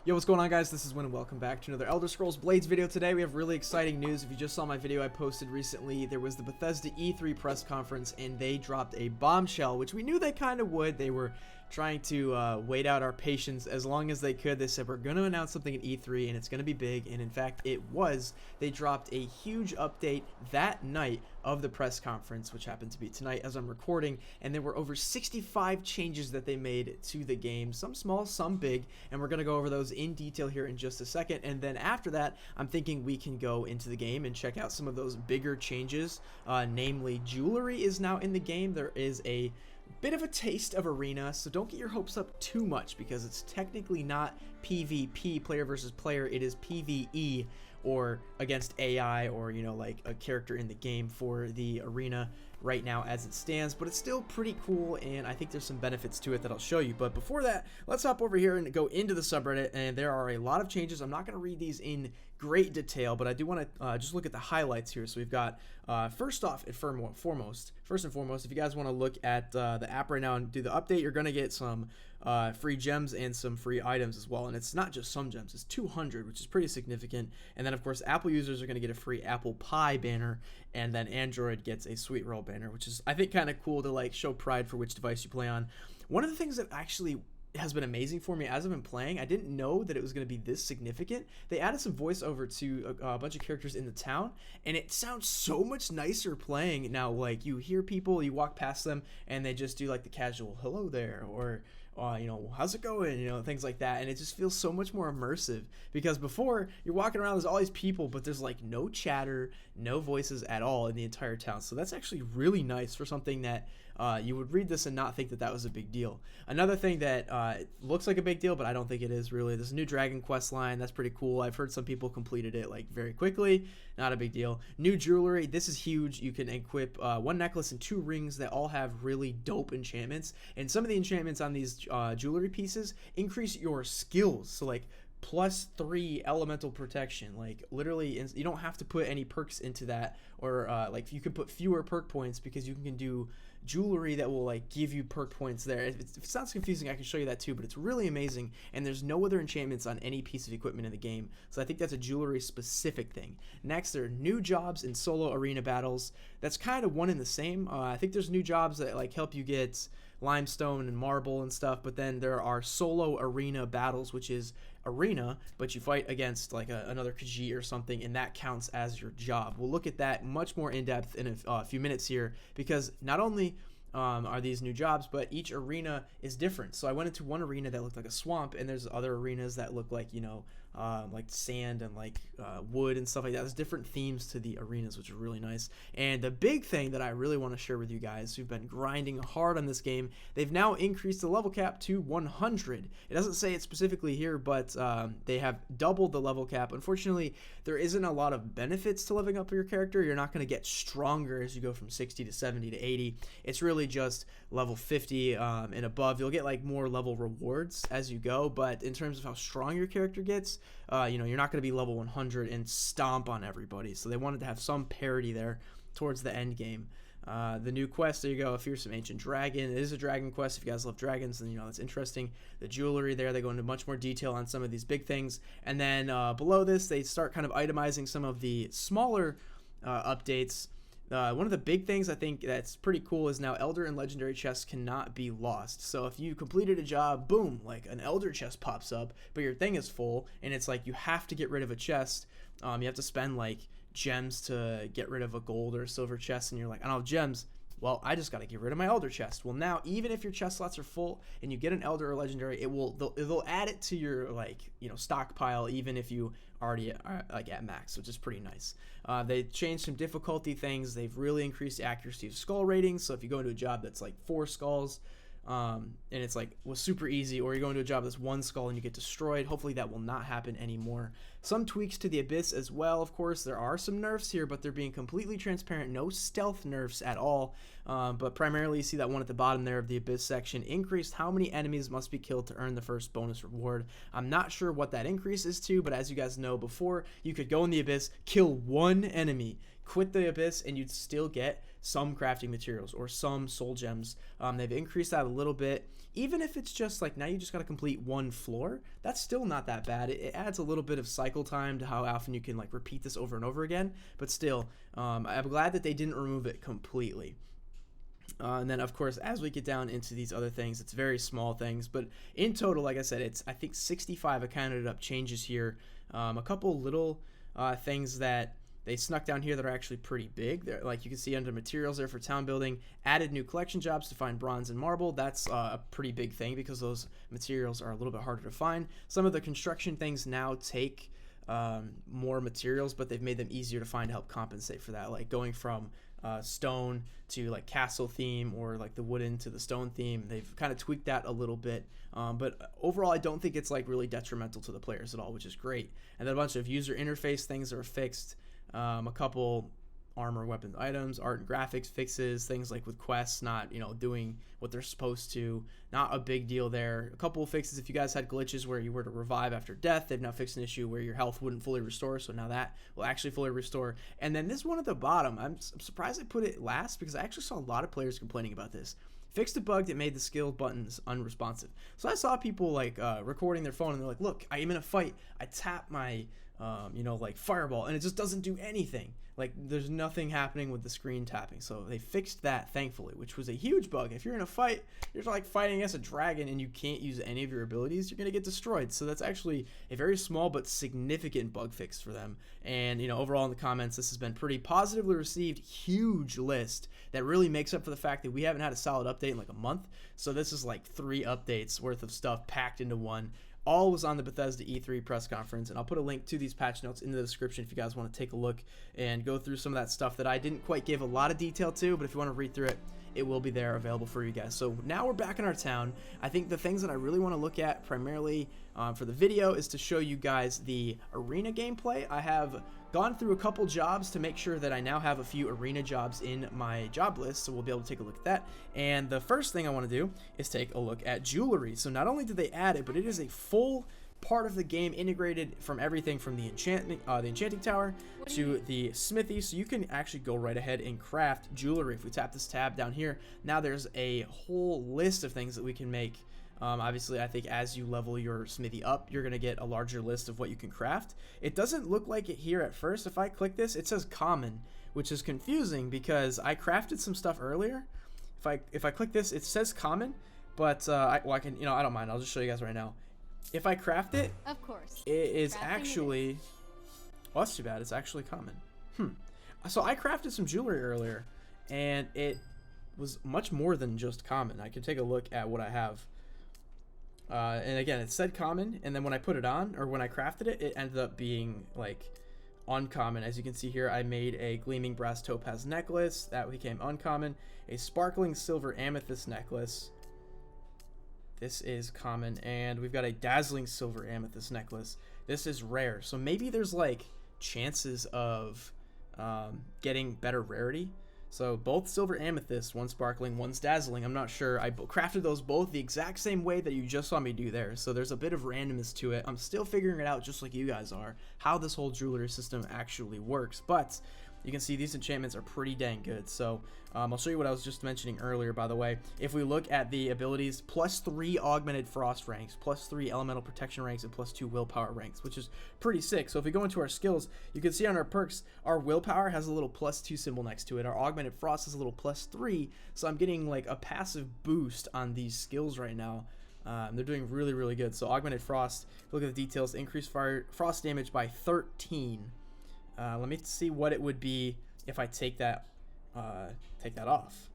Yo, what's going on, guys? This is Win and welcome back to another Elder Scrolls Blades video. Today we have really exciting news. If you just saw my video I posted recently, there was the Bethesda E3 press conference and they dropped a bombshell, which we knew they kind of would. They were trying to wait out our patience as long as they could. They said, we're going to announce something at E3 and it's going to be big, and in fact it was. They dropped a huge update that night of the press conference, which happened to be tonight as I'm recording, and there were over 65 changes that they made to the game, some small, some big, and we're going to go over those in detail here in just a second. And then after that, I'm thinking we can go into the game and check out some of those bigger changes, namely jewelry is now in the game. There is a bit of a taste of arena, so don't get your hopes up too much because it's technically not PvP, player versus player. It is PvE, or against AI, or like a character in the game for the arena right now as it stands, but it's still pretty cool, and I think there's some benefits to it that I'll show you. But before that, let's hop over here and go into the subreddit, and there are a lot of changes. I'm not going to read these in great detail, but I do want to just look at the highlights here. So we've got first and foremost, if you guys want to look at the app right now and do the update, you're going to get some free gems and some free items as well. And it's not just some gems, it's 200, which is pretty significant. And then of course Apple users are going to get a free Apple Pie banner, and then Android gets a Sweet Roll banner, which is, I think, kind of cool to like show pride for which device you play on. One of the things that actually has been amazing for me as I've been playing, I didn't know that it was going to be this significant. They added some voiceover to a bunch of characters in the town, and it sounds so much nicer playing now. Like, you hear people, you walk past them, and they just do like the casual hello there, or how's it going, things like that. And it just feels so much more immersive, because before, you're walking around, there's all these people, but there's like no chatter, no voices at all in the entire town. So that's actually really nice for something that you would read this and not think that that was a big deal. Another thing that it looks like a big deal, but I don't think it is really, this new Dragon Quest line. That's pretty cool. I've heard some people completed it like very quickly. Not a big deal. New jewelry. This is huge. You can equip one necklace and 2 rings that all have really dope enchantments. And some of the enchantments on these jewelry pieces increase your skills. So like +3 elemental protection, like literally you don't have to put any perks into that, or like you can put fewer perk points because you can do jewelry that will like give you perk points there. If it sounds confusing, I can show you that too, but it's really amazing, and there's no other enchantments on any piece of equipment in the game, so I think that's a jewelry specific thing. Next, there are new jobs in solo arena battles. That's kind of one and the same. I think there's new jobs that like help you get limestone and marble and stuff, but then there are solo arena battles, which is arena, but you fight against like another Khajiit or something, and that counts as your job. We'll look at that much more in depth in a few minutes here, because not only are these new jobs, but each arena is different. So I went into one arena that looked like a swamp, and there's other arenas that look like like sand and like wood and stuff like that. There's different themes to the arenas, which are really nice. And the big thing that I really want to share with you guys who've been grinding hard on this game, they've now increased the level cap to 100. It doesn't say it specifically here, but they have doubled the level cap. Unfortunately, there isn't a lot of benefits to leveling up your character. You're not going to get stronger as you go from 60 to 70 to 80. It's really just level 50 and above. You'll get like more level rewards as you go, but in terms of how strong your character gets, you're not going to be level 100 and stomp on everybody. So they wanted to have some parity there towards the end game. The new quest, there you go, a fearsome ancient dragon. It is a dragon quest. If you guys love dragons, then that's interesting. The jewelry there, they go into much more detail on some of these big things. And then below this, they start kind of itemizing some of the smaller updates. One of the big things I think that's pretty cool is now Elder and Legendary chests cannot be lost. So if you completed a job, boom, like an Elder chest pops up, but your thing is full, and it's like you have to get rid of a chest. You have to spend like gems to get rid of a gold or silver chest, and you're like, I don't have gems. Well, I just got to get rid of my Elder chest. Well, now even if your chest slots are full and you get an Elder or Legendary, they'll add it to your stockpile, even if you already are like at max, which is pretty nice. They changed some difficulty things. They've really increased the accuracy of skull ratings. So if you go into a job that's like 4 skulls, and it's like was super easy, or you go into a job that's 1 skull and you get destroyed, hopefully that will not happen anymore. Some tweaks to the Abyss as well. Of course, there are some nerfs here, but they're being completely transparent. No stealth nerfs at all, but primarily you see that one at the bottom there of the Abyss section. Increased how many enemies must be killed to earn the first bonus reward. I'm not sure what that increase is to, but as you guys know before, you could go in the Abyss, kill 1 enemy, quit the Abyss and you'd still get some crafting materials or some soul gems. They've increased that a little bit. Even if it's just like now you just got to complete one floor, that's still not that bad. It adds a little bit of cycle time to how often you can like repeat this over and over again, but still, I'm glad that they didn't remove it completely. And then, of course, as we get down into these other things, it's very small things. But in total, like I said, it's, I think, 65 I counted up changes here. A couple little things that they snuck down here that are actually pretty big. They're, like you can see under materials there for town building, added new collection jobs to find bronze and marble. That's a pretty big thing because those materials are a little bit harder to find. Some of the construction things now take more materials, but they've made them easier to find to help compensate for that. Like going from stone to like castle theme or like the wooden to the stone theme. They've kind of tweaked that a little bit, but overall I don't think it's like really detrimental to the players at all, which is great. And then a bunch of user interface things that are fixed, a couple armor, weapons, items, art and graphics fixes, things like with quests not, you know, doing what they're supposed to. Not a big deal there. A couple of fixes if you guys had glitches where you were to revive after death, they've now fixed an issue where your health wouldn't fully restore, so now that will actually fully restore. And then this one at the bottom, I'm surprised I put it last because I actually saw a lot of players complaining about this. Fixed a bug that made the skill buttons unresponsive. So I saw people like recording their phone and they're like, look, I am in a fight, I tap my you know, like fireball and it just doesn't do anything. Like there's nothing happening with the screen tapping. So they fixed that, thankfully, which was a huge bug. If you're in a fight, you're like fighting against a dragon and you can't use any of your abilities, you're gonna get destroyed. So that's actually a very small but significant bug fix for them. And you know, overall in the comments, this has been pretty positively received. Huge list that really makes up for the fact that we haven't had a solid update in like a month. So this is like 3 updates worth of stuff packed into one. All was on the Bethesda E3 press conference, and I'll put a link to these patch notes in the description if you guys want to take a look and go through some of that stuff that I didn't quite give a lot of detail to, but if you want to read through it, it will be there available for you guys. So now we're back in our town. I think the things that I really want to look at primarily for the video is to show you guys the arena gameplay. I have gone through a couple jobs to make sure that I now have a few arena jobs in my job list, so we'll be able to take a look at that. And the first thing I want to do is take a look at jewelry. So not only did they add it, but it is a full part of the game integrated from everything from the enchanting tower to the smithy, so you can actually go right ahead and craft jewelry. If we tap this tab down here, now there's a whole list of things that we can make. Obviously, I think as you level your smithy up, you're going to get a larger list of what you can craft. It doesn't look like it here at first. If I click this, it says common, which is confusing because I crafted some stuff earlier. If I click this, it says common, but I can, you know, I don't mind. I'll just show you guys right now. If I craft it, of course, it is actually, well, that's too bad. It's actually common. So I crafted some jewelry earlier, and it was much more than just common. I can take a look at what I have. And again, it said common, and then when I put it on, or when I crafted it, it ended up being like uncommon. As you can see here, I made a gleaming brass topaz necklace that became uncommon, a sparkling silver amethyst necklace. This is common, and we've got a dazzling silver amethyst necklace. This is rare, so maybe there's like chances of getting better rarity. So both silver amethyst, one sparkling, one's dazzling. I'm not sure. I crafted those both the exact same way that you just saw me do there. So there's a bit of randomness to it. I'm still figuring it out just like you guys are, how this whole jewelry system actually works. But you can see these enchantments are pretty dang good. So I'll show you what I was just mentioning earlier, by the way. If we look at the abilities, +3 augmented frost ranks, +3 elemental protection ranks, and +2 willpower ranks, which is pretty sick. So if we go into our skills, you can see on our perks, our willpower has a little +2 symbol next to it. Our augmented frost is a little +3. So I'm getting like a passive boost on these skills right now. They're doing really, really good. So augmented frost, look at the details, increase frost damage by 13. Let me see what it would be if I take that off.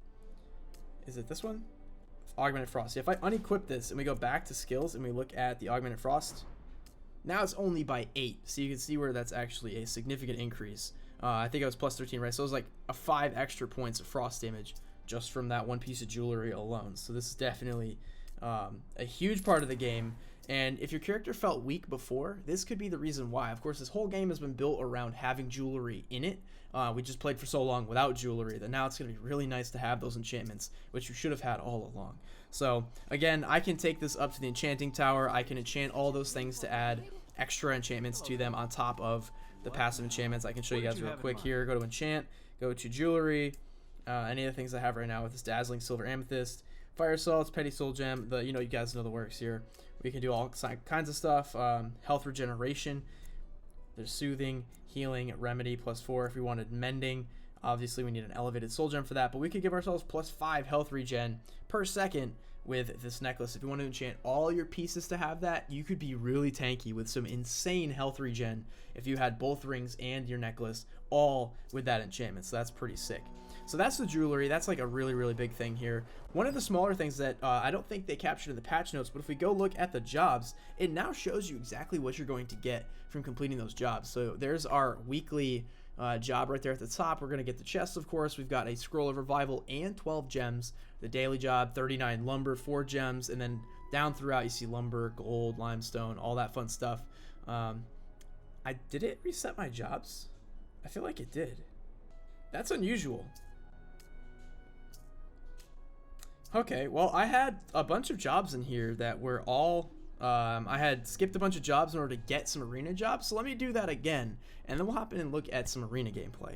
Is it this one? Augmented frost. If I unequip this and we go back to skills and we look at the augmented frost, now it's only by 8. So you can see where that's actually a significant increase. I think it was +13, right? So it was like a 5 extra points of frost damage just from that one piece of jewelry alone. So this is definitely a huge part of the game. And if your character felt weak before, this could be the reason why. Of course, this whole game has been built around having jewelry in it. We just played for so long without jewelry that now it's going to be really nice to have those enchantments, which you should have had all along. So, again, I can take this up to the enchanting tower. I can enchant all those things to add extra enchantments to them on top of the passive enchantments. I can show you guys real quick here. Go to enchant, go to jewelry, any of the things I have right now with this dazzling silver amethyst, fire salts, petty soul gem. You guys know the works here. We can do all kinds of stuff. Health regeneration. There's soothing, healing, remedy +4 if we wanted mending. Obviously, we need an elevated soul gem for that, but we could give ourselves +5 health regen per second with this necklace. If you want to enchant all your pieces to have that, you could be really tanky with some insane health regen if you had both rings and your necklace all with that enchantment. So that's pretty sick. So that's the jewelry. That's like a really, really big thing here. One of the smaller things that I don't think they captured in the patch notes, but if we go look at the jobs, it now shows you exactly what you're going to get from completing those jobs. So there's our weekly job right there at the top. We're going to get the chest, of course. We've got a scroll of revival and 12 gems. The daily job, 39 lumber, 4 gems, and then down throughout you see lumber, gold, limestone, all that fun stuff. Did it reset my jobs? I feel like it did. That's unusual. Okay, well, I had a bunch of jobs in here that were all I had skipped a bunch of jobs in order to get some arena jobs, so let me do that again, and then we'll hop in and look at some arena gameplay.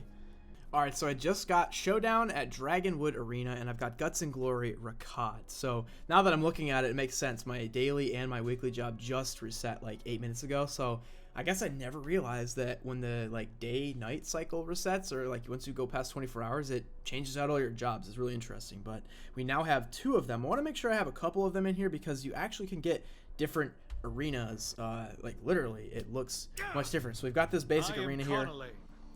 Alright, so I just got Showdown at Dragonwood Arena, and I've got Guts and Glory Rakad. So now that I'm looking at it, it makes sense. My daily and my weekly job just reset like 8 minutes ago, so I guess I never realized that when the day-night cycle resets, or once you go past 24 hours, it changes out all your jobs. It's really interesting, but we now have 2 of them. I want to make sure I have a couple of them in here because you actually can get different arenas. Literally, it looks much different. So we've got this basic arena here.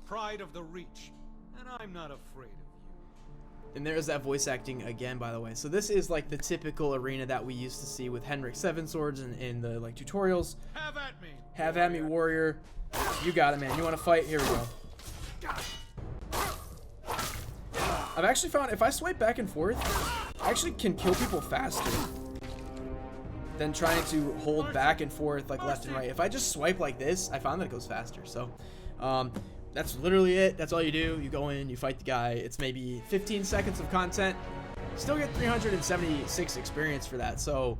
Pride of the Reach, and I'm not afraid of you. And there's that voice acting again, by the way. So this is like the typical arena that we used to see with Henrik Seven Swords in the tutorials. Have at me. Have at me, warrior. You got it, man. You want to fight? Here we go. I've actually found if I swipe back and forth, I actually can kill people faster than trying to hold back and forth left and right. If I just swipe like this, I found that it goes faster. So that's literally it. That's all you do. You go in, you fight the guy. It's maybe 15 seconds of content. Still get 376 experience for that. So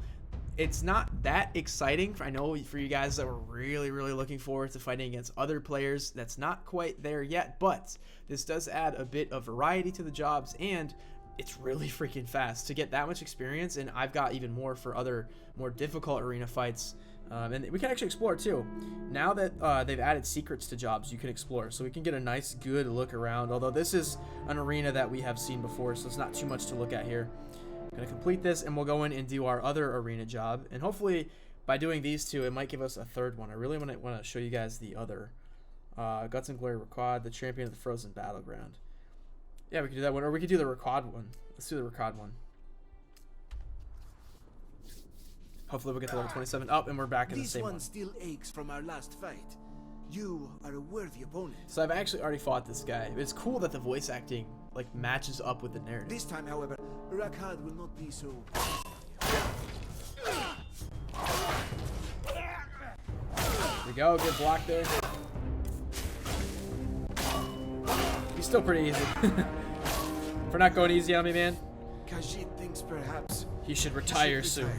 it's not that exciting. I know for you guys that were really, really looking forward to fighting against other players, that's not quite there yet, but this does add a bit of variety to the jobs, and it's really freaking fast to get that much experience. And I've got even more for other more difficult arena fights. And we can actually explore too. Now that they've added secrets to jobs, you can explore. So we can get a nice, good look around. Although this is an arena that we have seen before, so it's not too much to look at here. I'm going to complete this, and we'll go in and do our other arena job. And hopefully, by doing these 2, it might give us a third one. I really want to show you guys the other. Guts and Glory Rakad, the Champion of the Frozen Battleground. Yeah, we can do that one. Or we could do the Rakad one. Let's do the Rakad one. Hopefully we'll get to level 27 up, and we're back in the same one. This one still aches from our last fight. You are a worthy opponent. So I've actually already fought this guy. It's cool that the voice acting matches up with the narrative. This time, however, Rakad will not be so. There we go. Good block there. He's still pretty easy. For not going easy on me, man. Khajiit thinks perhaps he should retire soon.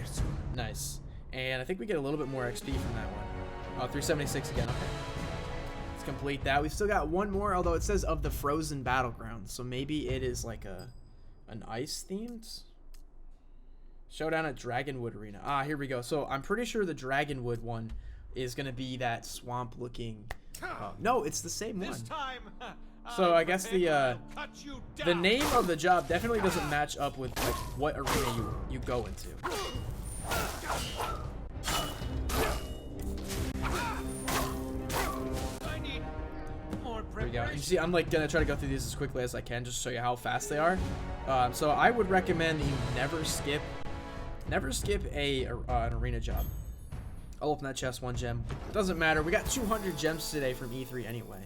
Nice. And I think we get a little bit more XP from that one. Oh, 376 again. Okay. Let's complete that. We've still got one more, although it says of the Frozen Battleground. So maybe it is like an ice themed Showdown at Dragonwood Arena. Ah, here we go. So I'm pretty sure the Dragonwood one is going to be that swamp looking. No, it's the same one. So I guess the name of the job definitely doesn't match up with what arena you go into. There we go. You see, I'm gonna try to go through these as quickly as I can just to show you how fast they are. So I would recommend that you never skip an arena job. I'll open that chest, 1 gem. Doesn't matter. We got 200 gems today from E3 anyway.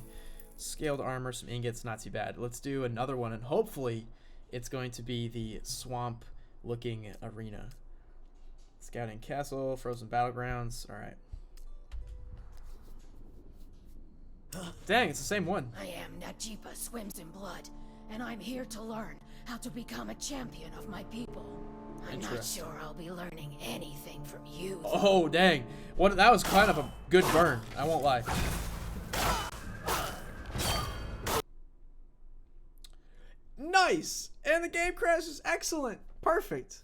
Scaled armor, some ingots, not too bad. Let's do another one, and hopefully it's going to be the swamp looking arena. Scouting Castle, Frozen Battlegrounds. Alright. Dang, it's the same one. I am Najipa Swims in Blood, and I'm here to learn how to become a champion of my people. I'm not sure I'll be learning anything from you. Oh, dang. That was kind of a good burn. I won't lie. Nice. And the game crashes. Excellent. Perfect.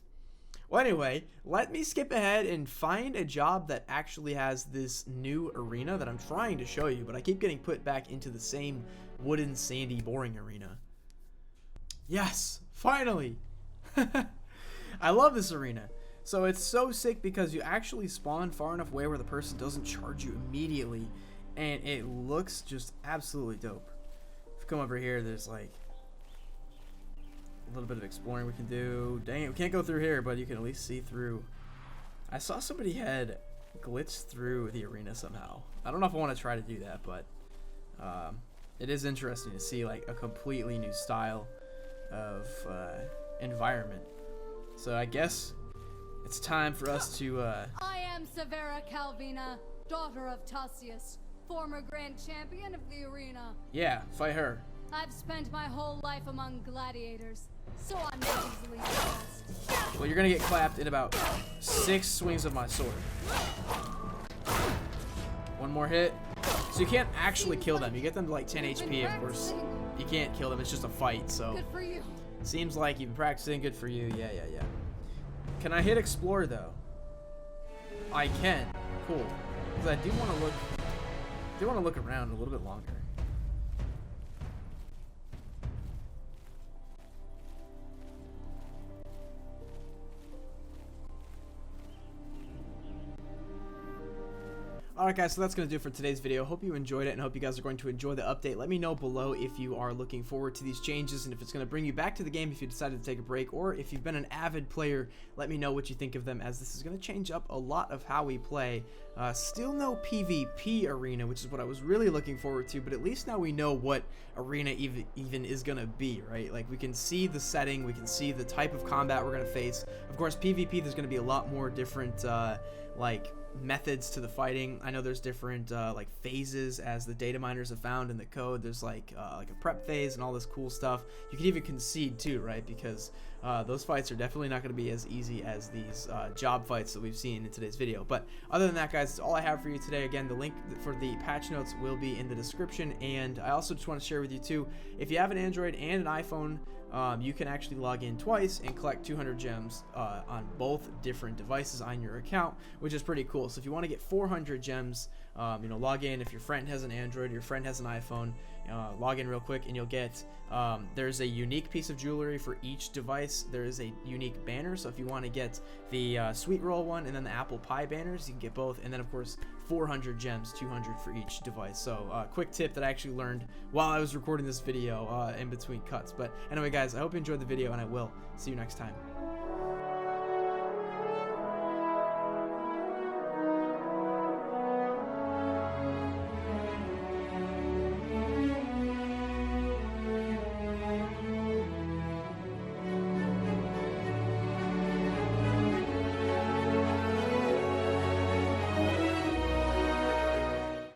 Well, anyway, let me skip ahead and find a job that actually has this new arena that I'm trying to show you, but I keep getting put back into the same wooden, sandy, boring arena. Yes, finally. I love this arena. So it's so sick because you actually spawn far enough away where the person doesn't charge you immediately, and it looks just absolutely dope. If you come over here, there's like a little bit of exploring we can do. Dang it, we can't go through here, but you can at least see through. I saw somebody had glitched through the arena somehow. I don't know if I want to try to do that, but it is interesting to see like a completely new style of environment. So I guess it's time for us to I am Severa Calvina, daughter of Tassius, former grand champion of the arena. yeah, fight her. I've spent my whole life among gladiators, so I'm not easily impressed. Well, you're gonna get clapped in about 6 swings of my sword. One more hit. So you can't actually kill them. You get them to like 10 HP, of course. You can't kill them. It's just a fight. So Good for you. seems like you've been practicing. Good for you. Yeah. Can I hit explore though? I can. Cool. Because I do want to look around a little bit longer. Alright guys, so that's going to do it for today's video. Hope you enjoyed it and hope you guys are going to enjoy the update. Let me know below if you are looking forward to these changes and if it's going to bring you back to the game if you decided to take a break, or if you've been an avid player, let me know what you think of them, as this is going to change up a lot of how we play. Still no PvP arena, which is what I was really looking forward to, but at least now we know what arena even is going to be, right? Like, we can see the setting, we can see the type of combat we're going to face. Of course, PvP, there's going to be a lot more different, like, methods to the fighting. I know there's different like phases, as the data miners have found in the code. There's like a prep phase and all this cool stuff. You can even concede too, right? Because those fights are definitely not going to be as easy as these job fights that we've seen in today's video. But other than that, guys, that's all I have for you today. Again, the link for the patch notes will be in the description, and I also just want to share with you too, if you have an Android and an iPhone, you can actually log in twice and collect 200 gems on both different devices on your account, which is pretty cool. So if you want to get 400 gems, you know, log in. If your friend has an Android, your friend has an iPhone, log in real quick and you'll get, there's a unique piece of jewelry for each device. There is a unique banner. So if you want to get the Sweet Roll one and then the Apple Pie banners, you can get both. And then of course, 400 gems, 200 for each device. So quick tip that I actually learned while I was recording this video in between cuts. But anyway, guys, I hope you enjoyed the video, and I will see you next time.